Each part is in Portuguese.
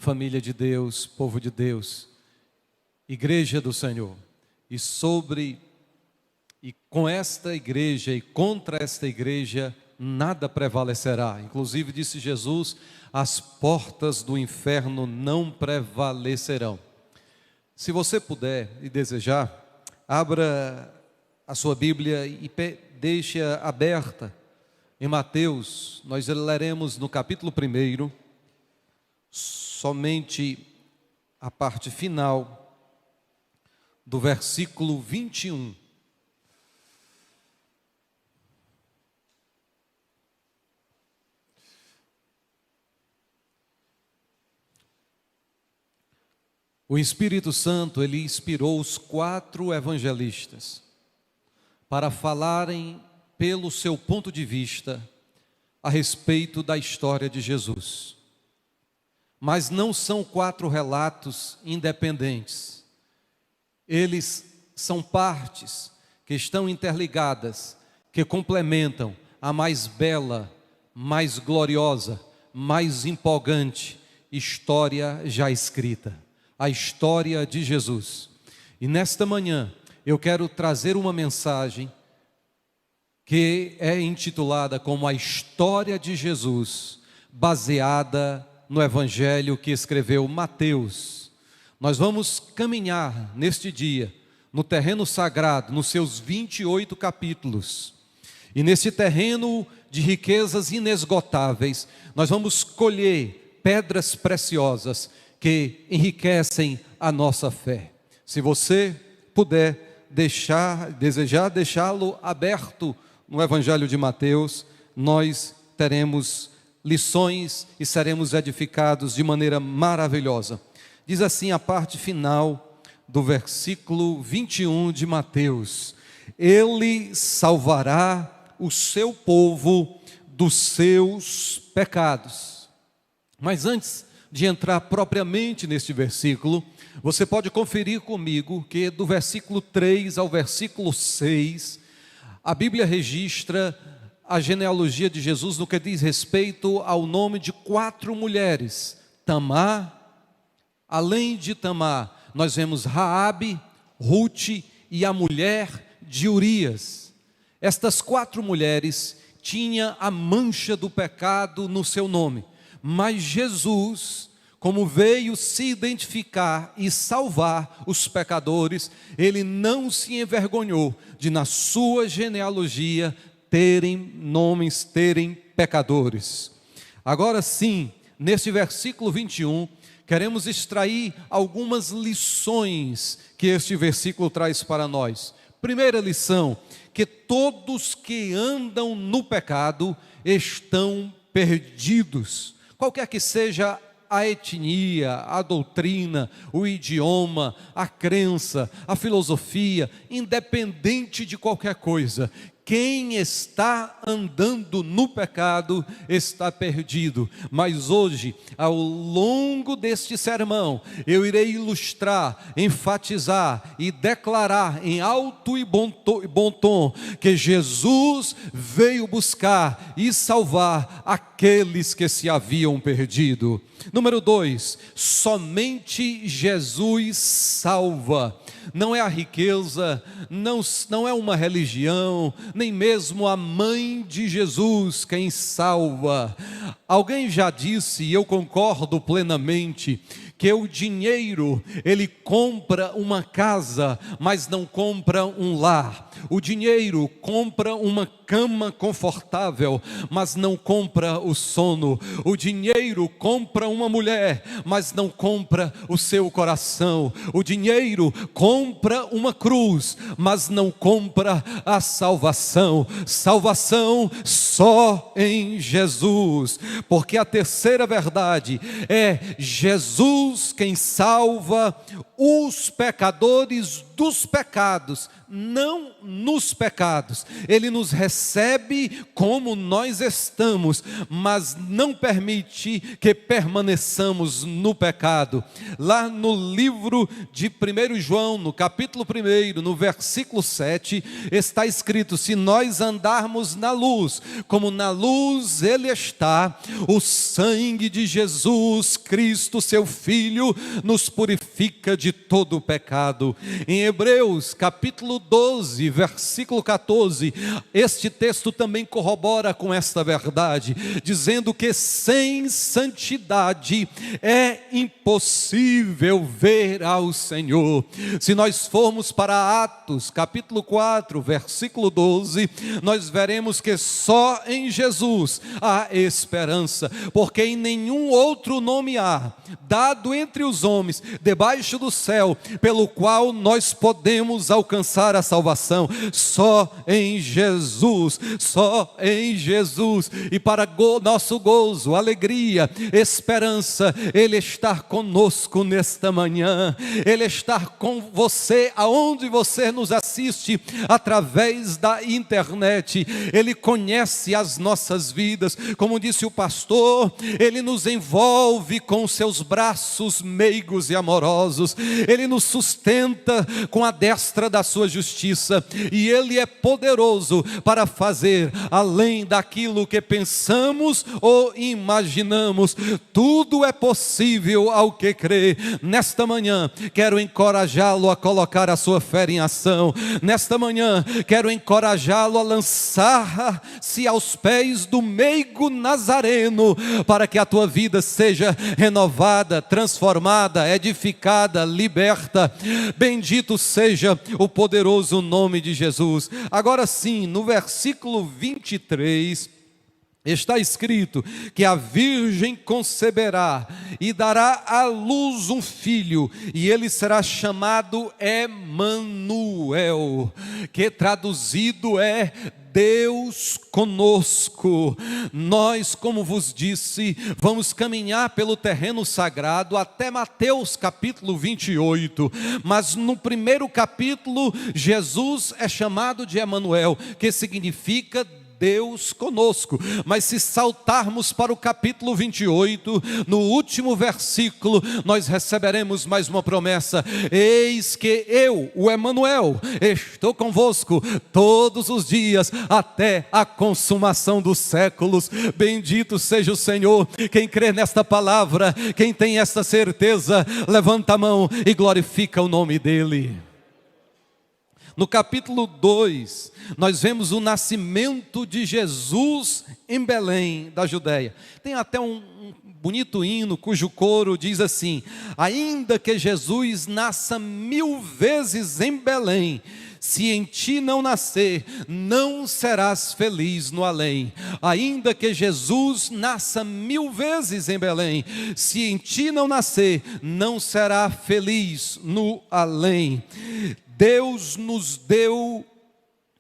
família de Deus, povo de Deus, igreja do Senhor. E com esta igreja e contra esta igreja nada prevalecerá. Inclusive disse Jesus, as portas do inferno não prevalecerão. Se você puder e desejar, abra a sua Bíblia e deixe aberta em Mateus. Nós leremos no capítulo 1, somente a parte final do versículo 21. O Espírito Santo, ele inspirou os 4 evangelistas para falarem pelo seu ponto de vista a respeito da história de Jesus. Mas não são 4 relatos independentes. Eles são partes que estão interligadas, que complementam a mais bela, mais gloriosa, mais empolgante história já escrita. A história de Jesus. E nesta manhã eu quero trazer uma mensagem que é intitulada como a história de Jesus, baseada no evangelho que escreveu Mateus. Nós vamos caminhar neste dia no terreno sagrado, nos seus 28 capítulos. E nesse terreno de riquezas inesgotáveis, nós vamos colher pedras preciosas que enriquecem a nossa fé. Se você puder desejar deixá-lo aberto no Evangelho de Mateus, nós teremos lições e seremos edificados de maneira maravilhosa. Diz assim a parte final do versículo 21 de Mateus: Ele salvará o seu povo dos seus pecados. Mas antes de entrar propriamente neste versículo, você pode conferir comigo que do versículo 3 ao versículo 6, a Bíblia registra a genealogia de Jesus no que diz respeito ao nome de 4 mulheres. Tamar, além de Tamar, nós vemos Raabe, Rute e a mulher de Urias. Estas 4 mulheres tinham a mancha do pecado no seu nome. Mas Jesus, como veio se identificar e salvar os pecadores, ele não se envergonhou de na sua genealogia terem nomes, terem pecadores. Agora sim, neste versículo 21, queremos extrair algumas lições que este versículo traz para nós. Primeira lição, que todos que andam no pecado estão perdidos. Qualquer que seja a etnia, a doutrina, o idioma, a crença, a filosofia, independente de qualquer coisa, quem está andando no pecado está perdido. Mas hoje, ao longo deste sermão, eu irei ilustrar, enfatizar e declarar em alto e bom tom que Jesus veio buscar e salvar aqueles que se haviam perdido. Número 2, somente Jesus salva. Não é a riqueza, não é uma religião, nem mesmo a mãe de Jesus quem salva. Alguém já disse, e eu concordo plenamente, que o dinheiro, ele compra uma casa, mas não compra um lar. O dinheiro compra uma cama confortável, mas não compra o sono. O dinheiro compra uma mulher, mas não compra o seu coração. O dinheiro compra uma cruz, mas não compra a salvação. Salvação só em Jesus, porque a terceira verdade é Jesus quem salva os pecadores dos pecados, não nos pecados. Ele nos recebe como nós estamos, mas não permite que permaneçamos no pecado. Lá no livro de 1 João, no capítulo 1, no versículo 7, está escrito: se nós andarmos na luz, como na luz Ele está, o sangue de Jesus Cristo, seu Filho, nos purifica de todo o pecado. Em Hebreus, capítulo 12, versículo 14, este texto também corrobora com esta verdade, dizendo que sem santidade é impossível ver ao Senhor. Se nós formos para Atos, capítulo 4, versículo 12, nós veremos que só em Jesus há esperança, porque em nenhum outro nome há, dado entre os homens, debaixo do céu, pelo qual nós podemos alcançar a salvação. Só em Jesus, só em Jesus. E para nosso gozo, alegria, esperança, Ele está conosco nesta manhã. Ele está com você aonde você nos assiste através da internet. Ele conhece as nossas vidas, como disse o pastor, Ele nos envolve com seus braços meigos e amorosos. Ele nos sustenta com a destra da sua justiça, e Ele é poderoso para fazer além daquilo que pensamos ou imaginamos. Tudo é possível ao que crê. Nesta manhã quero encorajá-lo a colocar a sua fé em ação. Nesta manhã quero encorajá-lo a lançar-se aos pés do meigo Nazareno, para que a tua vida seja renovada, transformada, edificada, liberta. Bendito seja o poderoso nome de Jesus. Agora sim, no versículo 23, está escrito que a virgem conceberá e dará à luz um filho, e ele será chamado Emanuel, que traduzido é Deus conosco. Nós, como vos disse, vamos caminhar pelo terreno sagrado até Mateus capítulo 28, mas no primeiro capítulo Jesus é chamado de Emanuel, que significa Deus conosco. Mas se saltarmos para o capítulo 28, no último versículo, nós receberemos mais uma promessa: eis que eu, o Emanuel, estou convosco todos os dias até a consumação dos séculos. Bendito seja o Senhor. Quem crê nesta palavra, quem tem esta certeza, levanta a mão e glorifica o nome dEle. No capítulo 2, nós vemos o nascimento de Jesus em Belém, da Judéia. Tem até um bonito hino cujo coro diz assim: ainda que Jesus nasça 1000 vezes em Belém, se em ti não nascer, não serás feliz no além. Ainda que Jesus nasça 1000 vezes em Belém, se em ti não nascer, não será feliz no além. Deus nos deu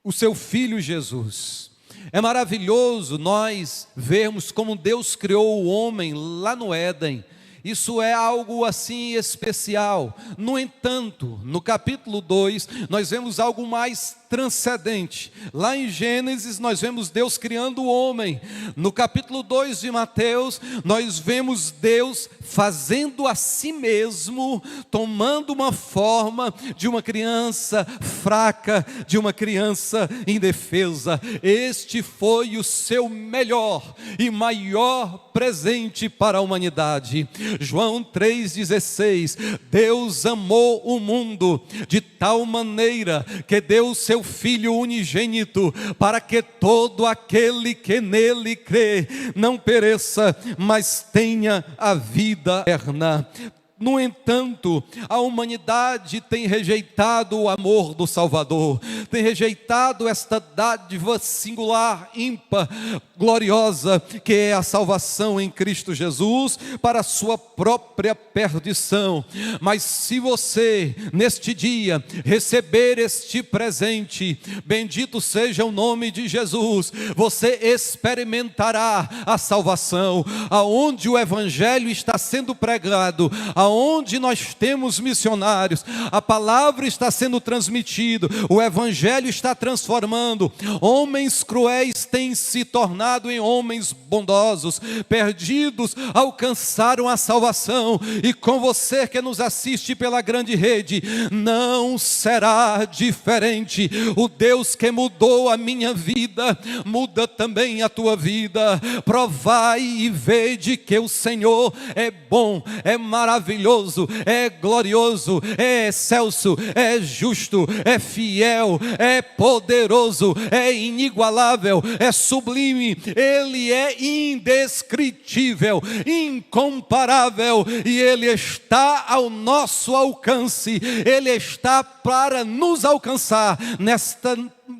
o seu Filho Jesus. É maravilhoso nós vermos como Deus criou o homem lá no Éden. Isso é algo assim especial. No entanto, no capítulo 2, nós vemos algo mais transcendente. Lá em Gênesis, nós vemos Deus criando o homem. No capítulo 2 de Mateus, nós vemos Deus fazendo a si mesmo, tomando uma forma de uma criança fraca, de uma criança indefesa. Este foi o seu melhor e maior presente para a humanidade. João 3,16, Deus amou o mundo de tal maneira que deu o seu Filho unigênito, para que todo aquele que nele crê não pereça, mas tenha a vida eterna. No entanto, a humanidade tem rejeitado o amor do Salvador, tem rejeitado esta dádiva singular, ímpar, gloriosa, que é a salvação em Cristo Jesus, para a sua própria perdição. Mas se você, neste dia, receber este presente, bendito seja o nome de Jesus, você experimentará a salvação, aonde o Evangelho está sendo pregado, aonde nós temos missionários, a palavra está sendo transmitida, o evangelho está transformando, homens cruéis têm se tornado em homens bondosos, perdidos alcançaram a salvação, e com você que nos assiste pela grande rede, não será diferente. O Deus que mudou a minha vida, muda também a tua vida. Provai e vede que o Senhor é bom, é maravilhoso, é glorioso, é excelso, é justo, é fiel, é poderoso, é inigualável, é sublime, Ele é indescritível, incomparável, e Ele está ao nosso alcance, Ele está para nos alcançar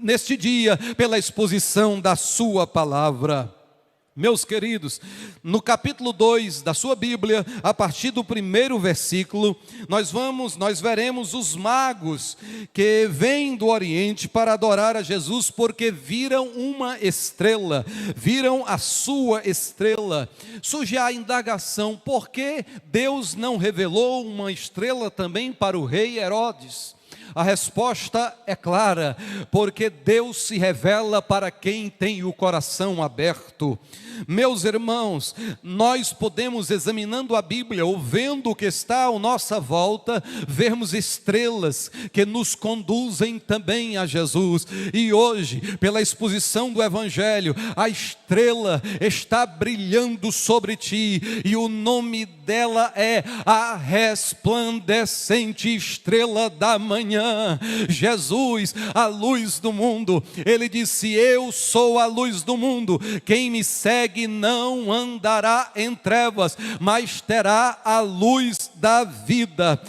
neste dia, pela exposição da sua palavra. Meus queridos, no capítulo 2 da sua Bíblia, a partir do primeiro versículo, nós veremos os magos que vêm do Oriente para adorar a Jesus, porque viram uma estrela, viram a sua estrela. Surge a indagação: por que Deus não revelou uma estrela também para o rei Herodes? A resposta é clara: porque Deus se revela para quem tem o coração aberto. Meus irmãos, nós podemos, examinando a Bíblia, ou vendo o que está à nossa volta, vermos estrelas que nos conduzem também a Jesus. E hoje, pela exposição do Evangelho, a estrela está brilhando sobre ti, e o nome dela é a resplandecente estrela da manhã. Jesus, a luz do mundo. Ele disse: eu sou a luz do mundo, quem me segue não andará em trevas, mas terá a luz da vida.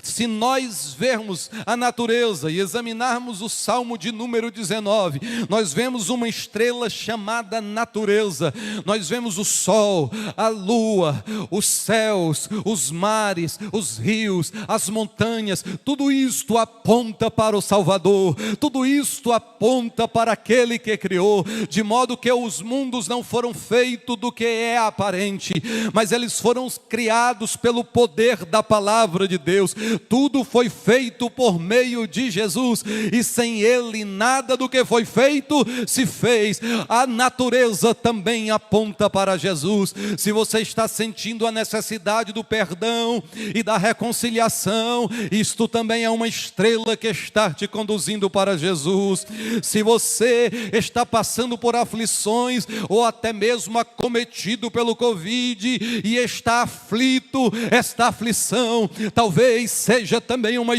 Se nós vermos a natureza e examinarmos o Salmo de número 19, nós vemos uma estrela chamada natureza. Nós vemos o sol, a lua, os céus, os mares, os rios, as montanhas. Tudo isto aponta para o Salvador, tudo isto aponta para aquele que criou, de modo que os mundos não foram feitos do que é aparente, mas eles foram criados pelo poder da palavra de Deus. Tudo foi feito por meio de Jesus, e sem Ele nada do que foi feito se fez. A natureza também aponta para Jesus. Se você está sentindo a necessidade do perdão e da reconciliação, isto também é uma estrela que está te conduzindo para Jesus. Se você está passando por aflições, ou até mesmo acometido pelo Covid e está aflito, esta aflição talvez seja também uma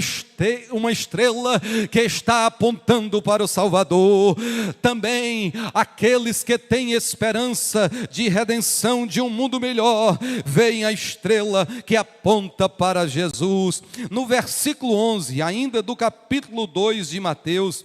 estrela que está apontando para o Salvador. Também aqueles que têm esperança de redenção, de um mundo melhor, veem a estrela que aponta para Jesus. No versículo 11, ainda do capítulo 2 de Mateus,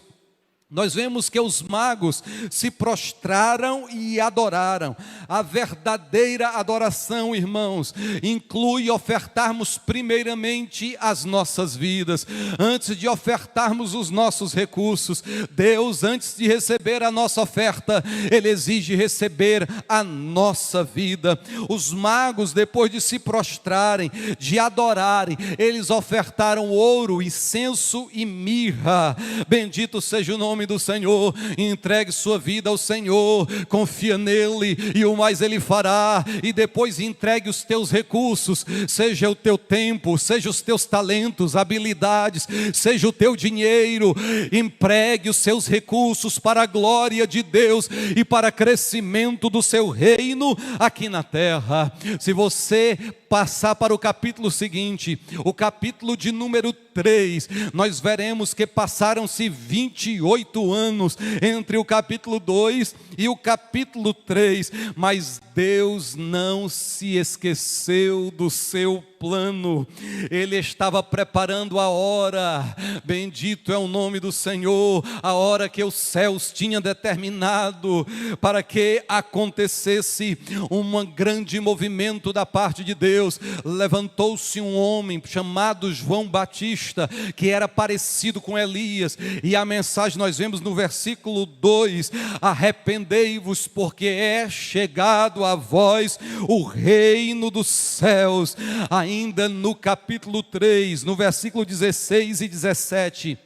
nós vemos que os magos se prostraram e adoraram. A verdadeira adoração, irmãos, inclui ofertarmos primeiramente as nossas vidas. Antes de ofertarmos os nossos recursos, Deus, antes de receber a nossa oferta, Ele exige receber a nossa vida. Os magos, depois de se prostrarem, de adorarem, eles ofertaram ouro, incenso e mirra. Bendito seja o nome do Senhor. Entregue sua vida ao Senhor, confia nele e o mais Ele fará. E depois entregue os teus recursos, seja o teu tempo, seja os teus talentos, habilidades, seja o teu dinheiro. Empregue os seus recursos para a glória de Deus e para crescimento do seu reino aqui na terra. Se você passar para o capítulo seguinte, o capítulo de número 3, nós veremos que passaram-se 28 anos entre o capítulo 2 e o capítulo 3, mas Deus não se esqueceu do seu plano. Ele estava preparando a hora, bendito é o nome do Senhor, a hora que os céus tinham determinado para que acontecesse um grande movimento da parte de Deus. Levantou-se um homem chamado João Batista, que era parecido com Elias, e a mensagem nós vemos no versículo 2: arrependei-vos, porque é chegado a vós o reino dos céus. ainda no capítulo 3, no versículo 16 e 17,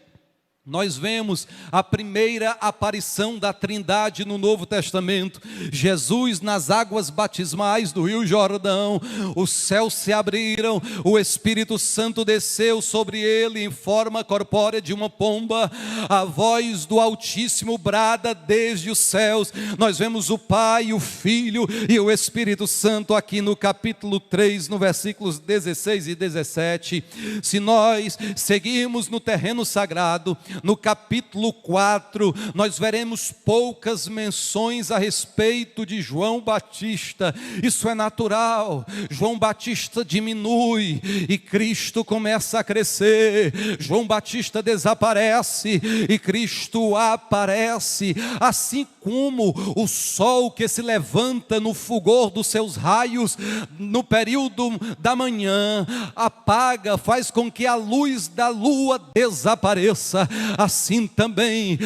nós vemos a primeira aparição da Trindade no Novo Testamento. Jesus nas águas batismais do Rio Jordão, os céus se abriram, o Espírito Santo desceu sobre ele em forma corpórea de uma pomba, a voz do Altíssimo brada desde os céus. Nós vemos o Pai, o Filho e o Espírito Santo aqui no capítulo 3, no versículos 16 e 17. Se nós seguirmos no terreno sagrado, no capítulo 4, nós veremos poucas menções a respeito de João Batista. Isso é natural. João Batista diminui e Cristo começa a crescer. João Batista desaparece e Cristo aparece. Assim como o sol que se levanta no fulgor dos seus raios no período da manhã apaga, faz com que a luz da lua desapareça, assim também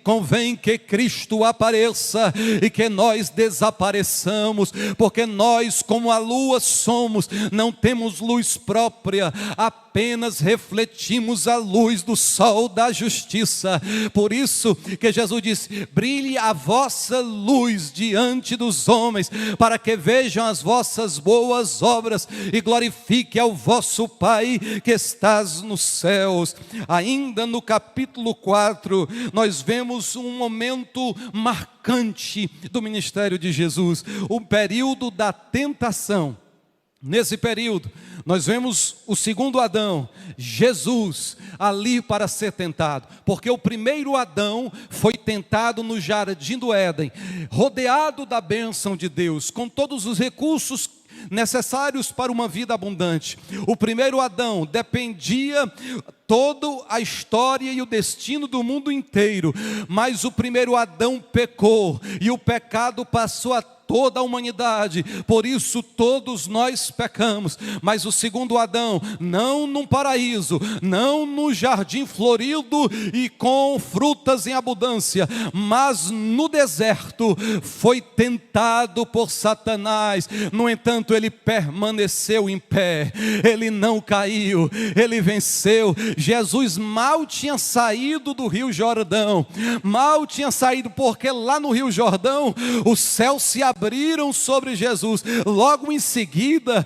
convém que Cristo apareça e que nós desapareçamos, porque nós, como a lua somos, não temos luz própria, apenas refletimos a luz do sol da justiça. Por isso que Jesus disse: brilhe a vossa luz diante dos homens, para que vejam as vossas boas obras e glorifique ao vosso Pai que estás nos céus. Ainda no capítulo 4, nós vemos um momento marcante do ministério de Jesus, o período da tentação. Nesse período, nós vemos o segundo Adão, Jesus, ali para ser tentado, porque o primeiro Adão foi tentado no jardim do Éden, rodeado da bênção de Deus, com todos os recursos necessários para uma vida abundante. O primeiro Adão dependia toda a história e o destino do mundo inteiro, mas o primeiro Adão pecou e o pecado passou a toda a humanidade, por isso todos nós pecamos. Mas o segundo Adão, não num paraíso, não no jardim florido e com frutas em abundância, mas no deserto, foi tentado por Satanás. No entanto, ele permaneceu em pé, ele não caiu, ele venceu. Jesus mal tinha saído do Rio Jordão, porque lá no Rio Jordão os céus se abriram sobre Jesus. Logo em seguida,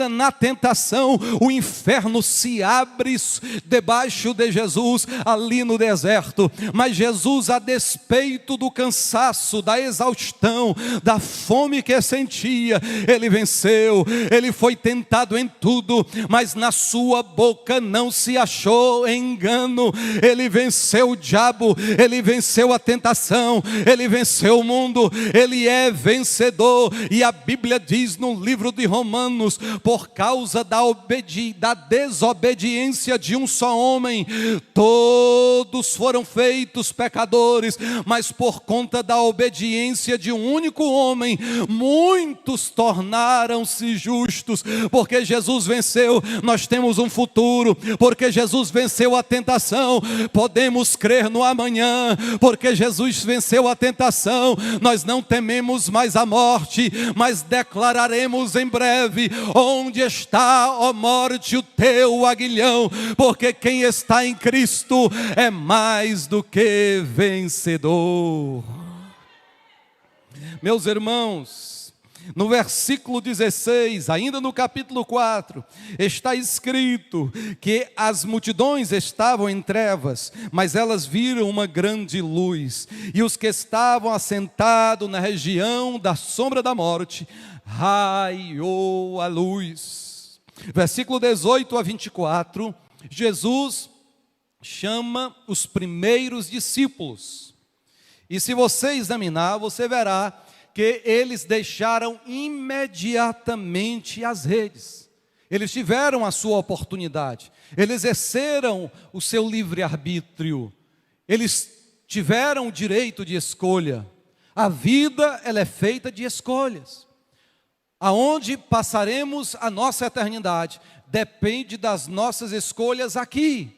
na tentação, o inferno se abre debaixo de Jesus, ali no deserto. Mas Jesus, a despeito do cansaço, da exaustão, da fome que sentia, ele venceu. Ele foi tentado em tudo, mas na sua boca não se achou engano. Ele venceu o diabo, ele venceu a tentação, ele venceu o mundo, ele é vencedor. E a Bíblia diz no livro de Romanos: por causa da desobediência de um só homem, todos foram feitos pecadores, mas por conta da obediência de um único homem, muitos tornaram-se justos. Porque Jesus venceu, nós temos um futuro. Porque Jesus venceu a tentação, podemos crer no amanhã. Porque Jesus venceu a tentação, nós não tememos mais a morte, mas declararemos em breve: onde está, ó morte, o teu aguilhão? Porque quem está em Cristo é mais do que vencedor. Meus irmãos, no versículo 16, ainda no capítulo 4, está escrito que as multidões estavam em trevas, mas elas viram uma grande luz, e os que estavam assentados na região da sombra da morte, raiou a luz. Versículo 18 a 24, Jesus chama os primeiros discípulos, e se você examinar, você verá que eles deixaram imediatamente as redes. Eles tiveram a sua oportunidade, eles exerceram o seu livre-arbítrio, eles tiveram o direito de escolha. A vida, ela é feita de escolhas. Aonde passaremos a nossa eternidade depende das nossas escolhas aqui.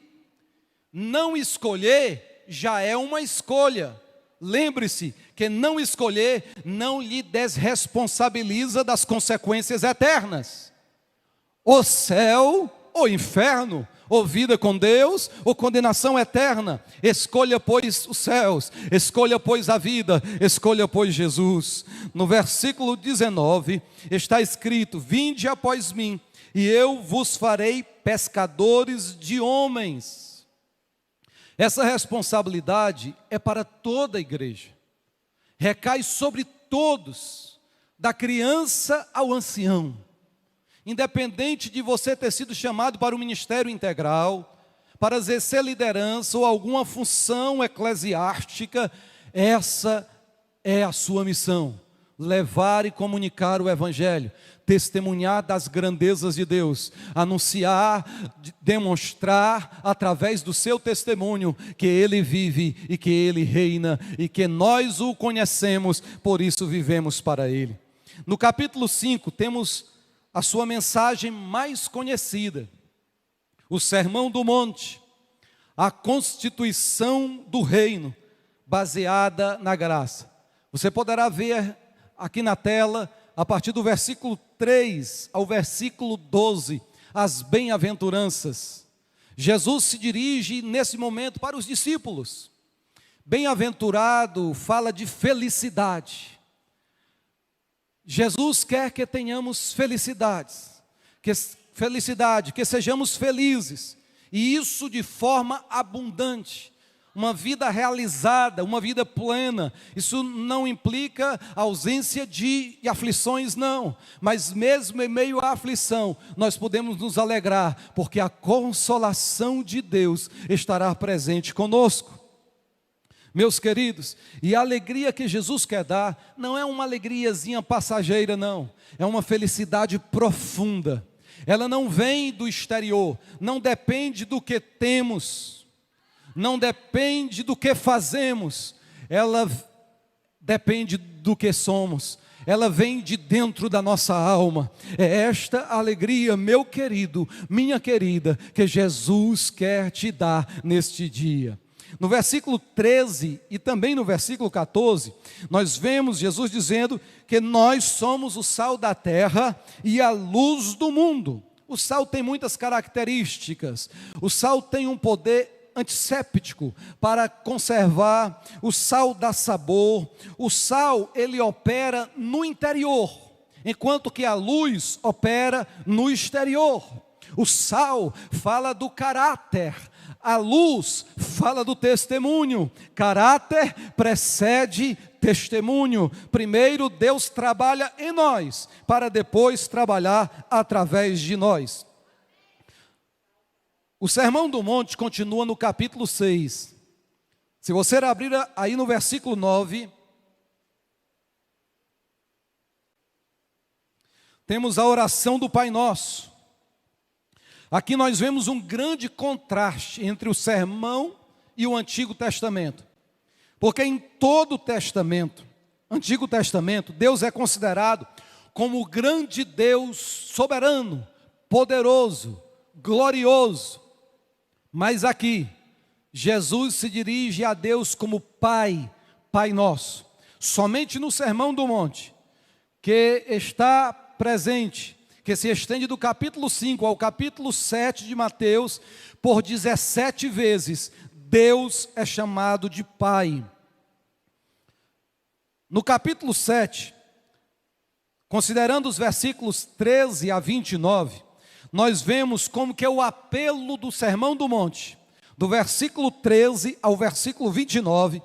Não escolher já é uma escolha. Lembre-se que não escolher não lhe desresponsabiliza das consequências eternas. ou céu ou inferno, ou vida com Deus, ou condenação eterna. Escolha, pois, os céus, escolha, pois, a vida, escolha, pois, Jesus. No versículo 19, está escrito: vinde após mim, e eu vos farei pescadores de homens. Essa responsabilidade é para toda a igreja, recai sobre todos, da criança ao ancião. Independente de você ter sido chamado para o ministério integral, para exercer liderança ou alguma função eclesiástica, essa é a sua missão: levar e comunicar o Evangelho, testemunhar das grandezas de Deus, anunciar, demonstrar através do seu testemunho que Ele vive e que Ele reina e que nós o conhecemos, por isso vivemos para Ele. No capítulo 5 temos a sua mensagem mais conhecida, o Sermão do Monte, a constituição do reino, baseada na graça. Você poderá ver aqui na tela, a partir do versículo 3 ao versículo 12, as bem-aventuranças. Jesus se dirige nesse momento para os discípulos. Bem-aventurado fala de felicidade. Jesus quer que tenhamos felicidades, que sejamos felizes, e isso de forma abundante, uma vida realizada, uma vida plena. Isso não implica ausência de aflições, não, mas mesmo em meio à aflição, nós podemos nos alegrar, porque a consolação de Deus estará presente conosco. Meus queridos, e a alegria que Jesus quer dar, não é uma alegriazinha passageira, não, é uma felicidade profunda. Ela não vem do exterior, não depende do que temos, não depende do que fazemos, ela depende do que somos, ela vem de dentro da nossa alma. É esta alegria, meu querido, minha querida, que Jesus quer te dar neste dia. No versículo 13 e também no versículo 14, nós vemos Jesus dizendo que nós somos o sal da terra e a luz do mundo. O sal tem muitas características. O sal tem um poder antisséptico para conservar. O sal dá sabor. O sal, ele opera no interior, enquanto que a luz opera no exterior. O sal fala do caráter, a luz fala do testemunho. Caráter precede testemunho. Primeiro Deus trabalha em nós, para depois trabalhar através de nós. O Sermão do Monte continua no capítulo 6. Se você abrir aí no versículo 9, temos a oração do Pai Nosso. Aqui nós vemos um grande contraste entre o sermão e o Antigo Testamento. Porque em todo o Testamento, Antigo Testamento, Deus é considerado como o grande Deus soberano, poderoso, glorioso. Mas aqui, Jesus se dirige a Deus como Pai, Pai Nosso. Somente no Sermão do Monte, que está presente, que se estende do capítulo 5 ao capítulo 7 de Mateus, por 17 vezes, Deus é chamado de Pai. No capítulo 7, considerando os versículos 13 a 29, nós vemos como que é o apelo do Sermão do Monte, do versículo 13 ao versículo 29,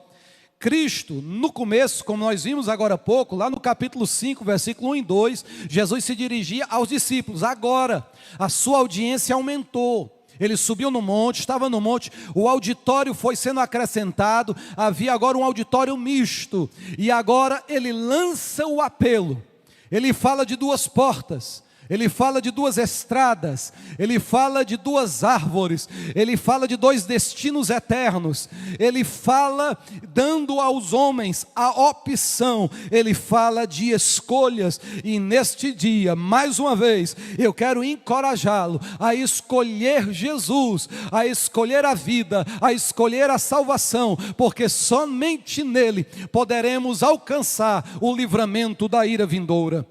Cristo, no começo, como nós vimos agora há pouco, lá no capítulo 5, versículo 1 e 2, Jesus se dirigia aos discípulos. Agora, a sua audiência aumentou. Ele subiu no monte, estava no monte, o auditório foi sendo acrescentado, havia agora um auditório misto. E agora ele lança o apelo. Ele fala de duas portas. Ele fala de duas estradas, ele fala de duas árvores, ele fala de dois destinos eternos, ele fala dando aos homens a opção, ele fala de escolhas. E neste dia, mais uma vez, eu quero encorajá-lo a escolher Jesus, a escolher a vida, a escolher a salvação, porque somente nele poderemos alcançar o livramento da ira vindoura.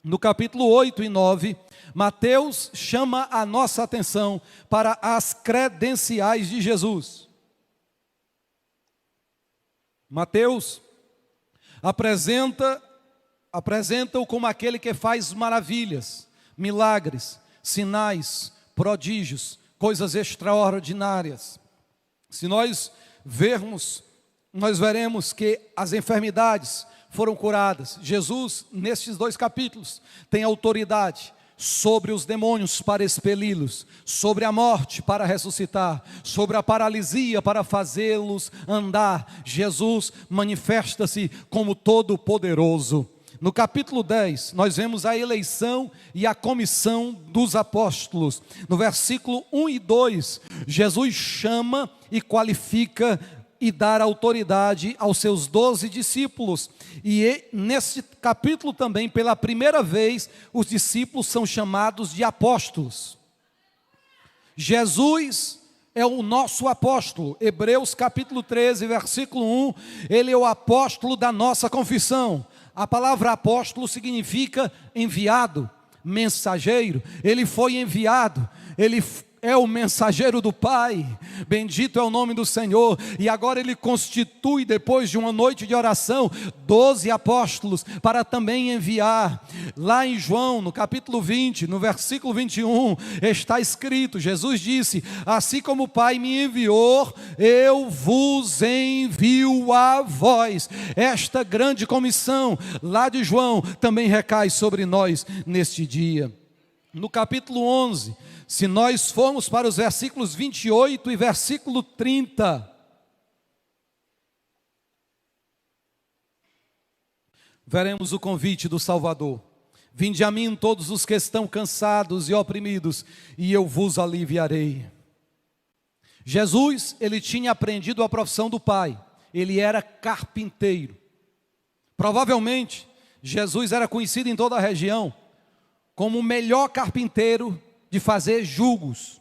No capítulo 8 e 9, Mateus chama a nossa atenção para as credenciais de Jesus. Mateus apresenta-o como aquele que faz maravilhas, milagres, sinais, prodígios, coisas extraordinárias. Se nós vermos, nós veremos que as enfermidades foram curadas. Jesus, nestes 2 capítulos, tem autoridade sobre os demônios para expeli-los, sobre a morte para ressuscitar, sobre a paralisia para fazê-los andar. Jesus manifesta-se como todo-poderoso. No capítulo 10, nós vemos a eleição e a comissão dos apóstolos. No versículo 1 e 2, Jesus chama e qualifica e dá autoridade aos seus 12 discípulos. E nesse capítulo também, pela primeira vez, os discípulos são chamados de apóstolos. Jesus é o nosso apóstolo. Hebreus capítulo 13, versículo 1, ele é o apóstolo da nossa confissão. A palavra apóstolo significa enviado, mensageiro. Ele foi enviado, ele é o mensageiro do Pai, bendito é o nome do Senhor. E agora ele constitui, depois de uma noite de oração, 12 apóstolos, para também enviar. Lá em João, no capítulo 20, no versículo 21, está escrito, Jesus disse: assim como o Pai me enviou, eu vos envio a vós. Esta grande comissão, lá de João, também recai sobre nós neste dia. No capítulo 11, se nós formos para os versículos 28 e versículo 30, veremos o convite do Salvador. Vinde a mim todos os que estão cansados e oprimidos, e eu vos aliviarei. Jesus, ele tinha aprendido a profissão do Pai, ele era carpinteiro. Provavelmente, Jesus era conhecido em toda a região como o melhor carpinteiro de fazer jugos,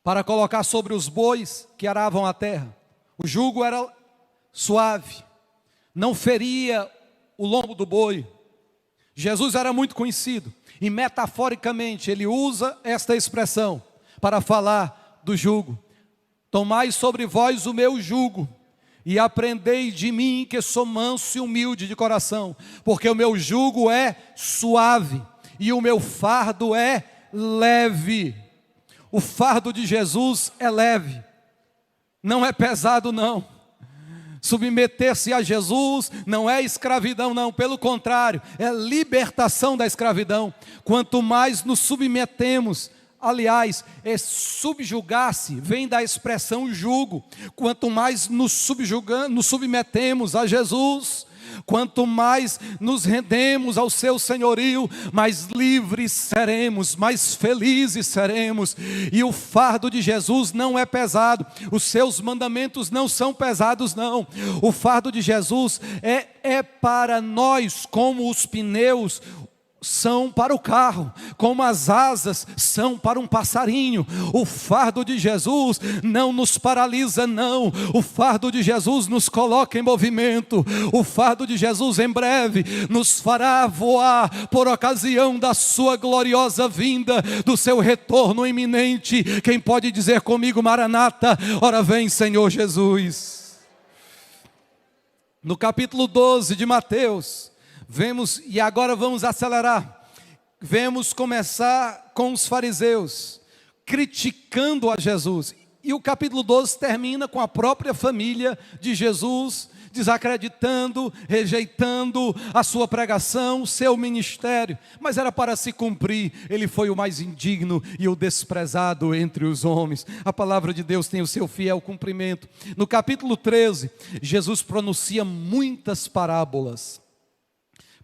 para colocar sobre os bois que aravam a terra. O jugo era suave, não feria o lombo do boi. Jesus era muito conhecido, e metaforicamente ele usa esta expressão para falar do jugo. Tomai sobre vós o meu jugo, e aprendei de mim, que sou manso e humilde de coração, porque o meu jugo é suave, e o meu fardo é leve. O fardo de Jesus é leve, não é pesado não. Submeter-se a Jesus não é escravidão não, pelo contrário, é libertação da escravidão. Quanto mais nos submetemos, aliás, subjugar-se vem da expressão jugo. Quanto mais nos submetemos a Jesus, quanto mais nos rendemos ao seu senhorio, mais livres seremos, mais felizes seremos. E o fardo de Jesus não é pesado, os seus mandamentos não são pesados não. O fardo de Jesus é para nós como os pneus são para o carro, como as asas são para um passarinho. O fardo de Jesus não nos paralisa não, o fardo de Jesus nos coloca em movimento. O fardo de Jesus em breve nos fará voar por ocasião da sua gloriosa vinda, do seu retorno iminente. Quem pode dizer comigo, Maranata, ora vem Senhor Jesus. No capítulo 12 de Mateus, vemos, e agora vamos acelerar, vemos começar com os fariseus, criticando a Jesus, e o capítulo 12 termina com a própria família de Jesus, desacreditando, rejeitando a sua pregação, seu ministério, mas era para se cumprir. Ele foi o mais indigno e o desprezado entre os homens. A palavra de Deus tem o seu fiel cumprimento. No capítulo 13, Jesus pronuncia muitas parábolas,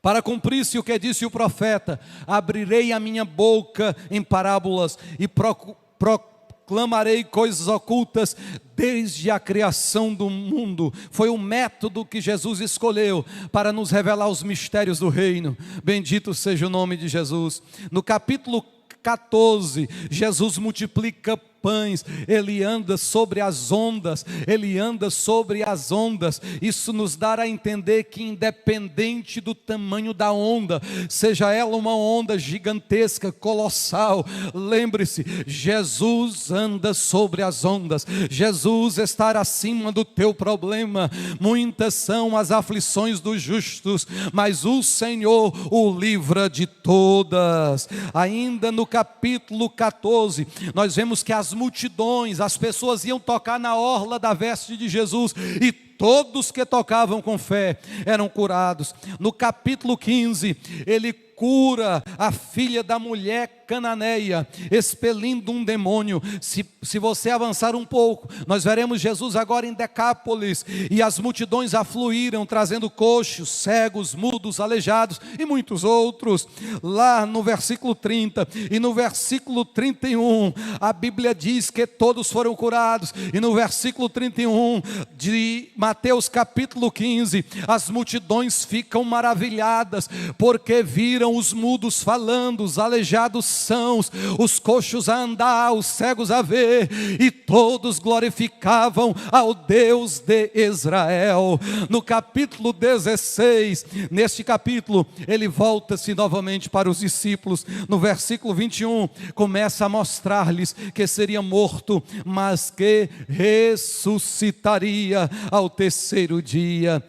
para cumprir-se o que disse o profeta: abrirei a minha boca em parábolas e proclamarei coisas ocultas desde a criação do mundo. Foi o método que Jesus escolheu para nos revelar os mistérios do reino. Bendito seja o nome de Jesus. No capítulo 14, Jesus multiplica pães, Ele anda sobre as ondas, Ele anda sobre as ondas. Isso nos dá a entender que independente do tamanho da onda, seja ela uma onda gigantesca, colossal, lembre-se, Jesus anda sobre as ondas, Jesus está acima do teu problema. Muitas são as aflições dos justos, mas o Senhor o livra de todas. Ainda no capítulo 14, nós vemos que as multidões, as pessoas iam tocar na orla da veste de Jesus, e todos que tocavam com fé eram curados. No capítulo 15, ele cura a filha da mulher cananeia, expelindo um demônio. Se você avançar um pouco, nós veremos Jesus agora em Decápolis, e as multidões afluíram, trazendo coxos, cegos, mudos, aleijados e muitos outros. Lá no versículo 30 e no versículo 31, a Bíblia diz que todos foram curados, e no versículo 31 de Mateus capítulo 15, as multidões ficam maravilhadas, porque viram os mudos falando, os aleijados sãos, os coxos a andar, os cegos a ver, e todos glorificavam ao Deus de Israel. No capítulo 16, neste capítulo, ele volta-se novamente para os discípulos. No versículo 21, começa a mostrar-lhes que seria morto, mas que ressuscitaria ao terceiro dia.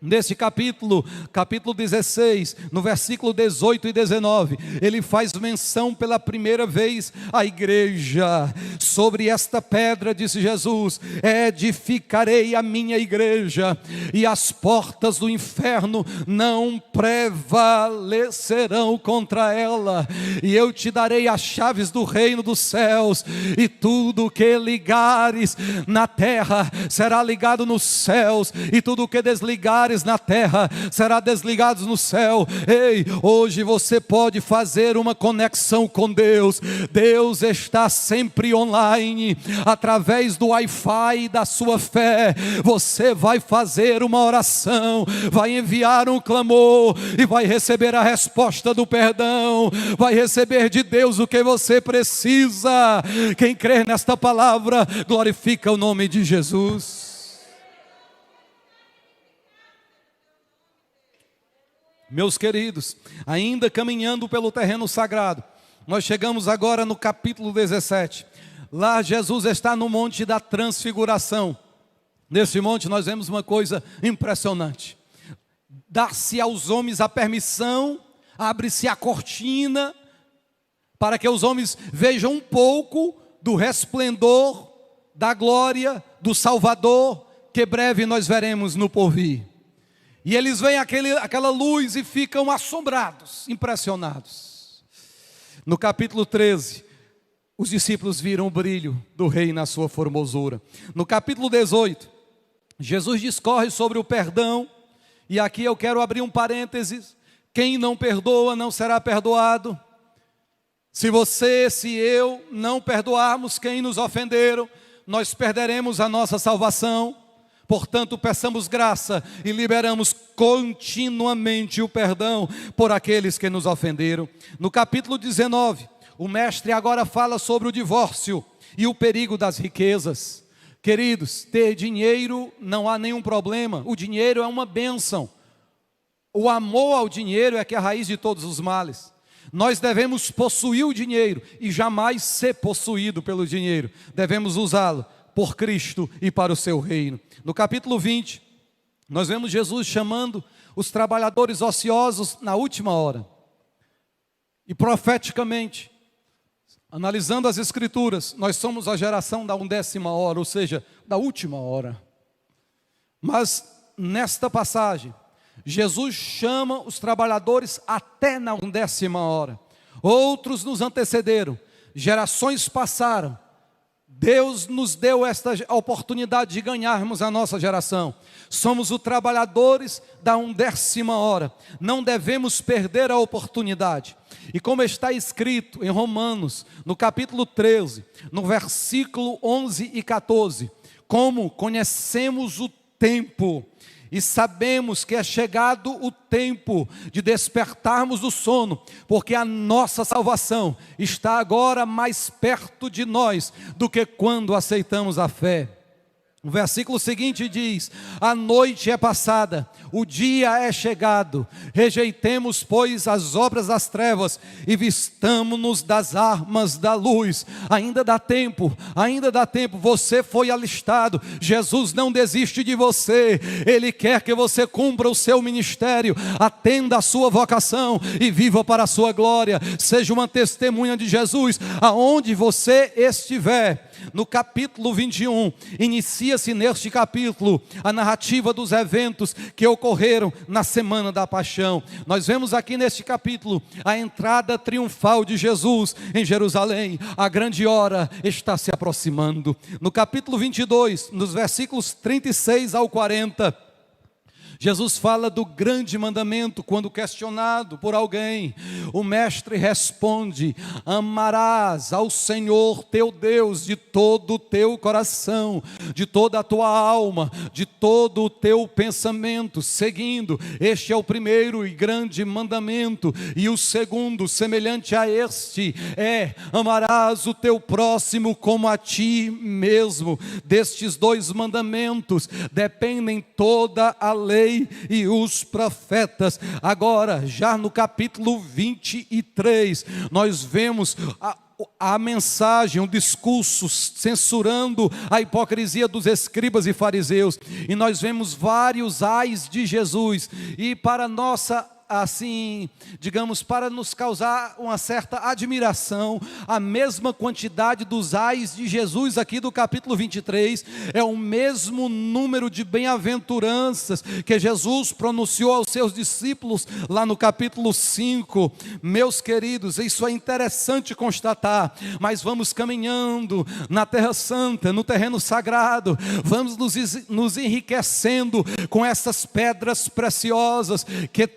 Neste capítulo 16, no versículo 18 e 19, ele faz menção pela primeira vez à igreja. Sobre esta pedra, disse Jesus, edificarei a minha igreja, e as portas do inferno não prevalecerão contra ela. E eu te darei as chaves do reino dos céus, e tudo o que ligares na terra será ligado nos céus, e tudo o que desligares na terra será desligado no céu. Ei, hoje você pode fazer uma conexão com Deus. Deus está sempre online, através do Wi-Fi da sua fé. Você vai fazer uma oração, vai enviar um clamor, e vai receber a resposta do perdão, vai receber de Deus o que você precisa. Quem crer nesta palavra, glorifica o nome de Jesus. Meus queridos, ainda caminhando pelo terreno sagrado, nós chegamos agora no capítulo 17. Lá Jesus está no monte da transfiguração. Nesse monte nós vemos uma coisa impressionante. Dá-se aos homens a permissão, abre-se a cortina, para que os homens vejam um pouco do resplendor, da glória do Salvador, que breve nós veremos no porvir. E eles veem aquela luz e ficam assombrados, impressionados. No capítulo 13, os discípulos viram o brilho do rei na sua formosura. No capítulo 18, Jesus discorre sobre o perdão. E aqui eu quero abrir um parênteses. Quem não perdoa não será perdoado. Se você, se eu não perdoarmos quem nos ofenderam, nós perderemos a nossa salvação. Portanto, peçamos graça e liberamos continuamente o perdão por aqueles que nos ofenderam. No capítulo 19, o mestre agora fala sobre o divórcio e o perigo das riquezas. Queridos, ter dinheiro não há nenhum problema, o dinheiro é uma bênção. O amor ao dinheiro é que é a raiz de todos os males. Nós devemos possuir o dinheiro e jamais ser possuído pelo dinheiro. Devemos usá-lo por Cristo e para o seu reino. No capítulo 20, nós vemos Jesus chamando os trabalhadores ociosos na última hora. E profeticamente, analisando as escrituras, nós somos a geração da 11ª hora, ou seja, da última hora. Mas nesta passagem, Jesus chama os trabalhadores até na 11ª hora. Outros nos antecederam, gerações passaram. Deus nos deu esta oportunidade de ganharmos a nossa geração. Somos os trabalhadores da 11ª hora. Não devemos perder a oportunidade. E como está escrito em Romanos, no capítulo 13, no versículo 11 e 14, como conhecemos o tempo, e sabemos que é chegado o tempo de despertarmos do sono, porque a nossa salvação está agora mais perto de nós do que quando aceitamos a fé. O versículo seguinte diz: a noite é passada, o dia é chegado, rejeitemos, pois, as obras das trevas e vistamo-nos das armas da luz. Ainda dá tempo, você foi alistado, Jesus não desiste de você, Ele quer que você cumpra o seu ministério, atenda a sua vocação e viva para a sua glória, seja uma testemunha de Jesus, aonde você estiver. No capítulo 21, inicia-se neste capítulo a narrativa dos eventos que ocorreram na Semana da Paixão. Nós vemos aqui neste capítulo a entrada triunfal de Jesus em Jerusalém. A grande hora está se aproximando. No capítulo 22, nos versículos 36 ao 40, Jesus fala do grande mandamento quando questionado por alguém. O mestre responde: amarás ao Senhor teu Deus de todo o teu coração, de toda a tua alma, de todo o teu pensamento, seguindo. Este é o primeiro e grande mandamento. E o segundo, semelhante a este, é: amarás o teu próximo como a ti mesmo. Destes dois mandamentos dependem toda a lei e os profetas. Agora, já no capítulo 23, nós vemos a mensagem, o discurso censurando a hipocrisia dos escribas e fariseus, e nós vemos vários ais de Jesus, e para nossa, assim, digamos, para nos causar uma certa admiração, a mesma quantidade dos ais de Jesus aqui do capítulo 23, é o mesmo número de bem-aventuranças que Jesus pronunciou aos seus discípulos lá no capítulo 5, meus queridos, isso é interessante constatar, mas vamos caminhando na Terra Santa, no terreno sagrado, vamos nos enriquecendo com essas pedras preciosas que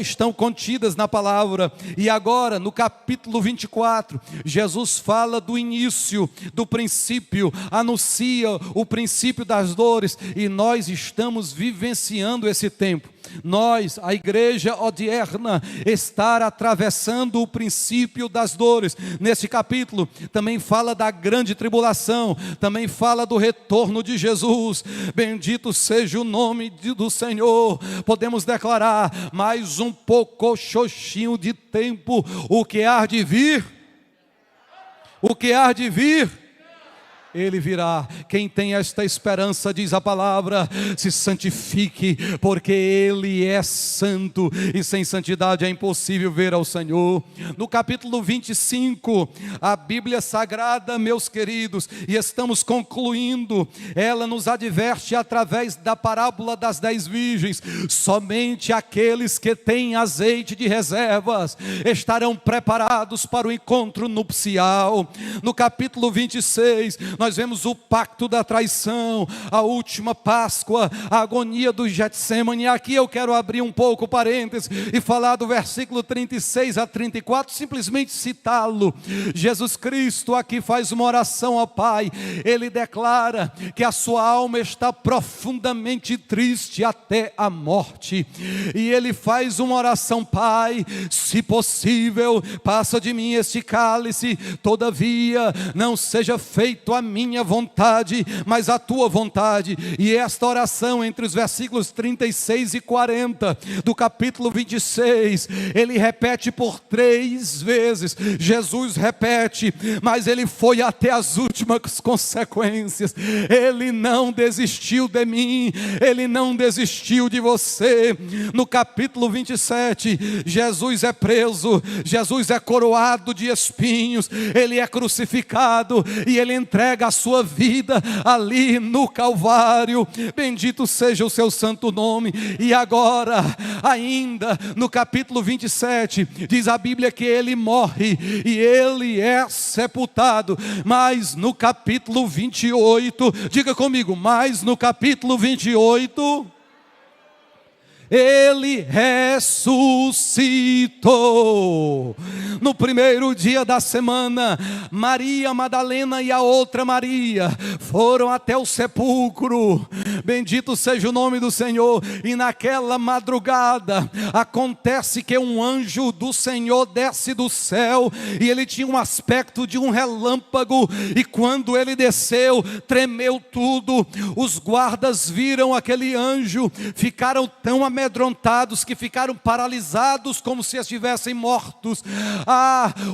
estão contidas na palavra. E agora no capítulo 24, Jesus fala do início, do princípio, anuncia o princípio das dores, e nós estamos vivenciando esse tempo. Nós, a igreja odierna, estar atravessando o princípio das dores. Nesse capítulo também fala da grande tribulação, também fala do retorno de Jesus. Bendito seja o nome do Senhor. Podemos declarar: mais um pouco xoxinho de tempo, o que há de vir, Ele virá. Quem tem esta esperança, diz a palavra, se santifique, porque Ele é santo, e sem santidade é impossível ver ao Senhor. No capítulo 25, a Bíblia Sagrada, meus queridos, e estamos concluindo, ela nos adverte através da parábola das 10 virgens: somente aqueles que têm azeite de reservas estarão preparados para o encontro nupcial. No capítulo 26, nós vemos o pacto da traição, a última Páscoa, a agonia do Getsemane. Aqui eu quero abrir um pouco parênteses e falar do versículo 36 a 34, simplesmente citá-lo. Jesus Cristo aqui faz uma oração ao Pai. Ele declara que a sua alma está profundamente triste até a morte, e ele faz uma oração: Pai, se possível, passa de mim este cálice, todavia não seja feito a minha vontade, mas a tua vontade. E esta oração, entre os versículos 36 e 40 do capítulo 26, ele repete por 3 vezes. Jesus repete, mas ele foi até as últimas consequências. Ele não desistiu de mim, ele não desistiu de você. No capítulo 27, Jesus é preso, Jesus é coroado de espinhos, ele é crucificado e ele entrega a sua vida ali no Calvário. Bendito seja o seu santo nome. E agora, ainda no capítulo 27, diz a Bíblia que ele morre e ele é sepultado. Mas no capítulo 28, diga comigo, mas no capítulo 28, ele ressuscitou. No primeiro dia da semana, Maria Madalena e a outra Maria foram até o sepulcro. Bendito seja o nome do Senhor. E naquela madrugada, acontece que um anjo do Senhor desce do céu, e ele tinha um aspecto de um relâmpago, e quando ele desceu, tremeu tudo. Os guardas viram aquele anjo, ficaram tão amedrontados que ficaram paralisados como se estivessem mortos.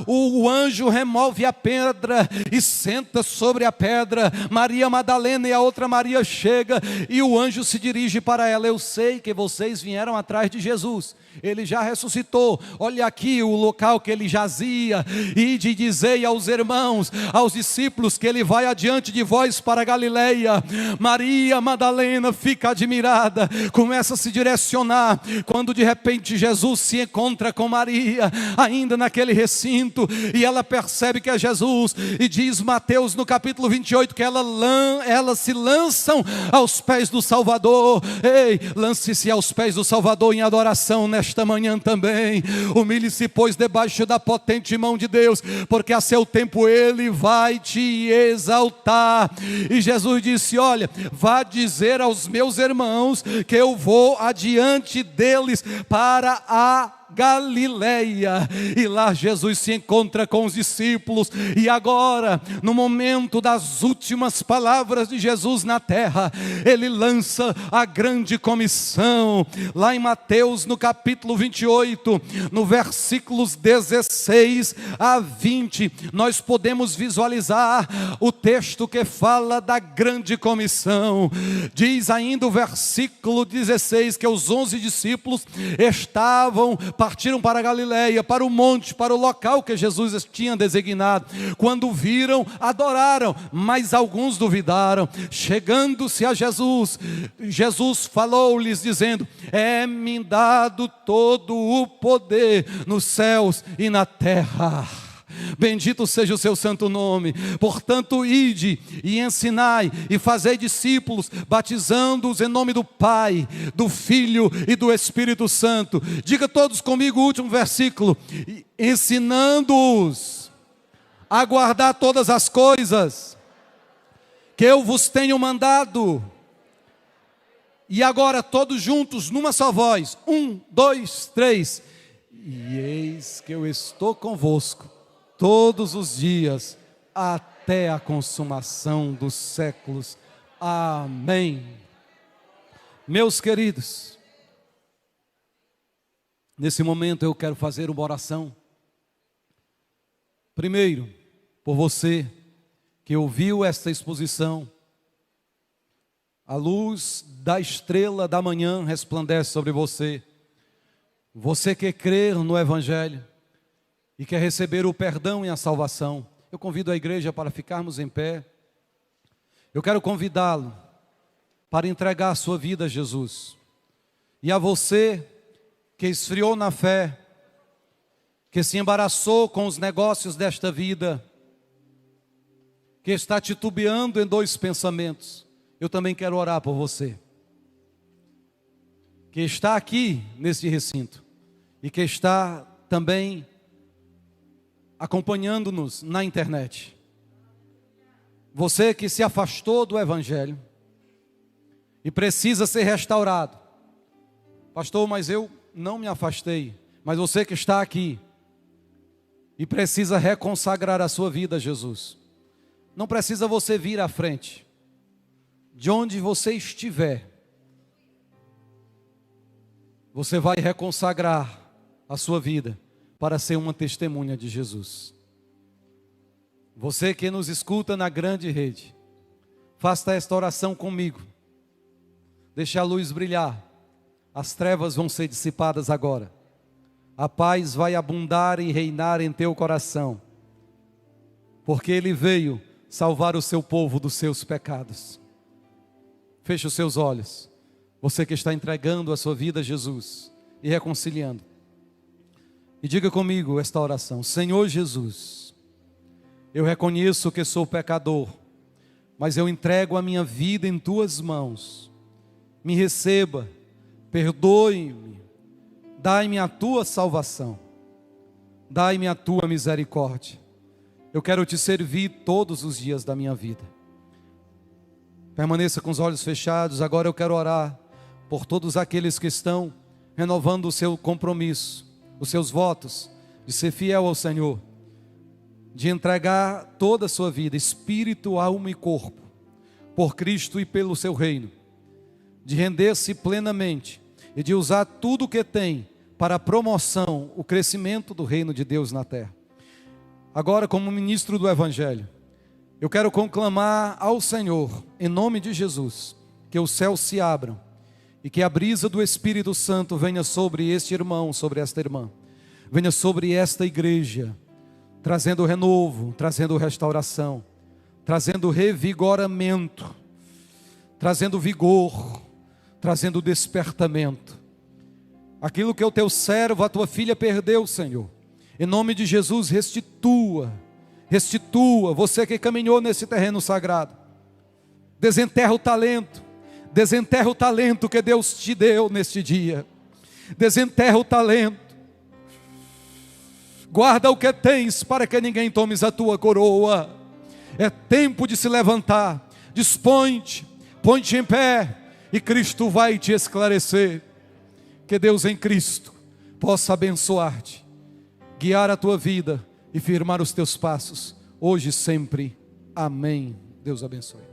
O anjo remove a pedra e senta sobre a pedra. Maria Madalena e a outra Maria chega, e o anjo se dirige para ela: eu sei que vocês vieram atrás de Jesus, ele já ressuscitou, olha aqui o local que ele jazia, e de dizer aos irmãos, aos discípulos, que ele vai adiante de vós para Galileia. Maria Madalena fica admirada, começa a se direcionar, quando de repente Jesus se encontra com Maria, ainda naquele recinto, e ela percebe que é Jesus, e diz Mateus no capítulo 28, que elas se lançam aos pés do Salvador. Ei, lance-se aos pés do Salvador em adoração nesta manhã também. Humilhe-se, pois, debaixo da potente mão de Deus, porque a seu tempo Ele vai te exaltar. E Jesus disse: olha, vá dizer aos meus irmãos que eu vou adiante deles para a Galileia. E lá Jesus se encontra com os discípulos, e agora, no momento das últimas palavras de Jesus na terra, ele lança a grande comissão. Lá em Mateus no capítulo 28, no versículos 16 a 20, nós podemos visualizar o texto que fala da grande comissão. Diz ainda o versículo 16 que os 11 discípulos partiram para a Galileia, para o monte, para o local que Jesus tinha designado. Quando viram, adoraram, mas alguns duvidaram. Chegando-se a Jesus, Jesus falou-lhes dizendo: é-me dado todo o poder nos céus e na terra. Bendito seja o seu santo nome. Portanto, ide e ensinai e fazei discípulos, batizando-os em nome do Pai, do Filho e do Espírito Santo. Diga todos comigo o último versículo: ensinando-os a guardar todas as coisas que eu vos tenho mandado. E agora todos juntos numa só voz: 1, 2, 3. E eis que eu estou convosco todos os dias, até a consumação dos séculos. Amém. Meus queridos, nesse momento eu quero fazer uma oração. Primeiro, por você que ouviu esta exposição. A luz da estrela da manhã resplandece sobre você. Você que crê no Evangelho e quer receber o perdão e a salvação, eu convido a igreja para ficarmos em pé. Eu quero convidá-lo para entregar a sua vida a Jesus. E a você que esfriou na fé, que se embaraçou com os negócios desta vida, que está titubeando em dois pensamentos, eu também quero orar por você. Que está aqui nesse recinto e que está também acompanhando-nos na internet. Você que se afastou do Evangelho e precisa ser restaurado. Pastor, mas eu não me afastei. Mas você que está aqui e precisa reconsagrar a sua vida a Jesus. Não precisa você vir à frente. De onde você estiver, você vai reconsagrar a sua vida para ser uma testemunha de Jesus. Você que nos escuta na grande rede, faça esta oração comigo. Deixe a luz brilhar. As trevas vão ser dissipadas agora. A paz vai abundar e reinar em teu coração. Porque Ele veio salvar o seu povo dos seus pecados. Feche os seus olhos. Você que está entregando a sua vida a Jesus e reconciliando. E diga comigo esta oração: Senhor Jesus, eu reconheço que sou pecador, mas eu entrego a minha vida em tuas mãos. Me receba, perdoe-me, dai-me a tua salvação, dai-me a tua misericórdia. Eu quero te servir todos os dias da minha vida. Permaneça com os olhos fechados. Agora eu quero orar por todos aqueles que estão renovando o seu compromisso, os seus votos, de ser fiel ao Senhor, de entregar toda a sua vida, espírito, alma e corpo, por Cristo e pelo seu reino, de render-se plenamente e de usar tudo o que tem para a promoção, o crescimento do reino de Deus na terra. Agora, como ministro do Evangelho, eu quero conclamar ao Senhor, em nome de Jesus, que os céus se abram e que a brisa do Espírito Santo venha sobre este irmão, sobre esta irmã, venha sobre esta igreja, trazendo renovo, trazendo restauração, trazendo revigoramento, trazendo vigor, trazendo despertamento. Aquilo que o teu servo, a tua filha perdeu, Senhor, em nome de Jesus, restitua, você que caminhou nesse terreno sagrado, desenterra o talento que Deus te deu neste dia, desenterra o talento, guarda o que tens, para que ninguém tome a tua coroa. É tempo de se levantar, dispõe-te, põe-te em pé, e Cristo vai te esclarecer. Que Deus em Cristo possa abençoar-te, guiar a tua vida e firmar os teus passos, hoje e sempre. Amém. Deus abençoe.